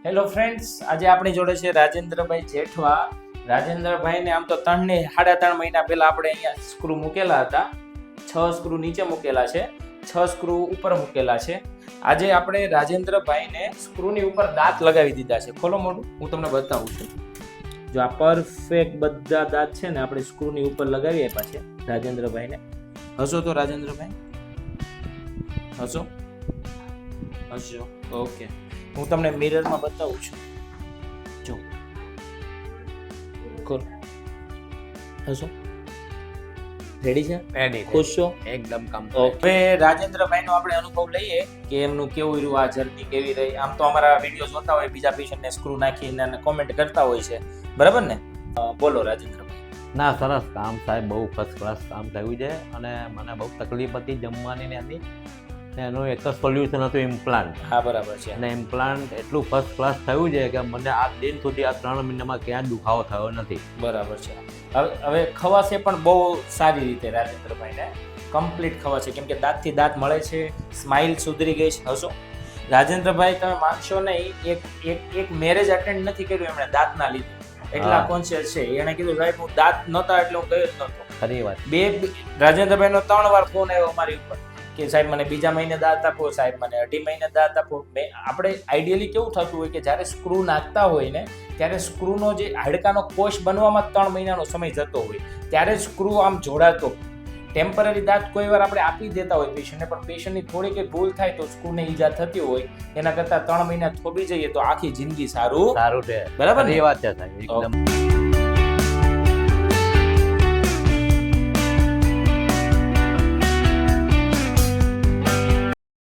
Hello friends, આજે આપણી જોડે છે રાજેન્દ્રભાઈ જેઠવા. રાજેન્દ્રભાઈને આમ તો 3 ને 3.5 મહિના પહેલા આપણે અહીંયા સ્ક્રૂ મૂકેલા હતા. 6 સ્ક્રૂ નીચે મૂકેલા છે, 6 સ્ક્રૂ ઉપર મૂકેલા છે. આજે આપણે રાજેન્દ્રભાઈને સ્ક્રૂની ઉપર દાંત લગાવી દીધા છે. ખોલો મોઢું, હું તમને બતાવું છું. જો આ પરફેક્ટ બધા દાંત છે ને આપણે સ્ક્રૂની ઉપર લગાવી આપ્યા છે રાજેન્દ્રભાઈને. હસો તો રાજેન્દ્રભાઈ, હસો હસો. ઓકે, હું તમને મિરરમાં બતાવું છું. જો ખોલ, હસો. રેડી છે? રેડી, ખુશ છો? એકદમ કામ. હવે રાજેન્દ્રભાઈનો આપણે અનુભવ લઈએ કે એમનું કેવું રહ્યું, આ જર્ની કેવી રહી. આમ તો અમારા વિડીયો જોતા હોય, બીજા પેશન્ટને સ્ક્રૂ નાખીને કોમેન્ટ કરતા હોય છે, બરાબર ને? બોલો રાજેન્દ્રભાઈ. ના, સરસ કામ સાહેબ, બહુ ફર્સ્ટ ક્લાસ કામ થયું છે. અને મને બહુ તકલીફ હતી જમવાની ને હતી, એનું એક જ સોલ્યુશન હતું ઇમ્પ્લાન્ટ. હા, બરાબર છે. અને ઇમ્પ્લાન્ટ એટલું ફર્સ્ટ ક્લાસ થયું છે કે મને આ દિન સુધી આ 3 મહિનામાં ક્યાં દુખાવો થયો નથી. બરાબર છે. હવે ખવાશે પણ બહુ સારી રીતે રાજેન્દ્રભાઈને કમ્પ્લીટ ખવાશે, કેમ કે દાંતથી દાંત મળે છે, સ્માઇલ સુધરી ગઈ છે. હસો. રાજેન્દ્રભાઈ, તમે માનશો નહીં, એક મેરેજ અટેન્ડ નથી કર્યું એમણે દાંતના લીધે. એટલા કોન્શિયસ છે. એણે કીધું સાહેબ હું દાંત નહોતા એટલે હું ગયો જ નહોતો. ખરી વાત. રાજેન્દ્રભાઈનો 3 વાર ફોન આવ્યો અમારી ઉપર કે સાહેબ મને બીજા મહિને દાંત આપો, સાહેબ મને 2.5 મહિને દાંત આપો. આપણે આઈડિયલી કેવું થતું હોય કે જ્યારે સ્ક્રૂ નાખતા હોય ને ત્યારે સ્ક્રૂનો જે હાડકાનો કોષ બનવામાં 3 મહિનાનો સમય જતો હોય, ત્યારે સ્ક્રૂ આમ જોડાતો. ટેમ્પરરી દાંત કોઈ વાર આપણે આપી દેતા હોય પેશન્ટને, પણ પેશન્ટની થોડી કંઈ ભૂલ થાય તો સ્ક્રૂને ઈજા થતી હોય, એના કરતાં 3 મહિના થોભી જઈએ તો આખી જિંદગી સારું છે. બરાબર ને? એ વાત છે સાહેબ, એકદમ.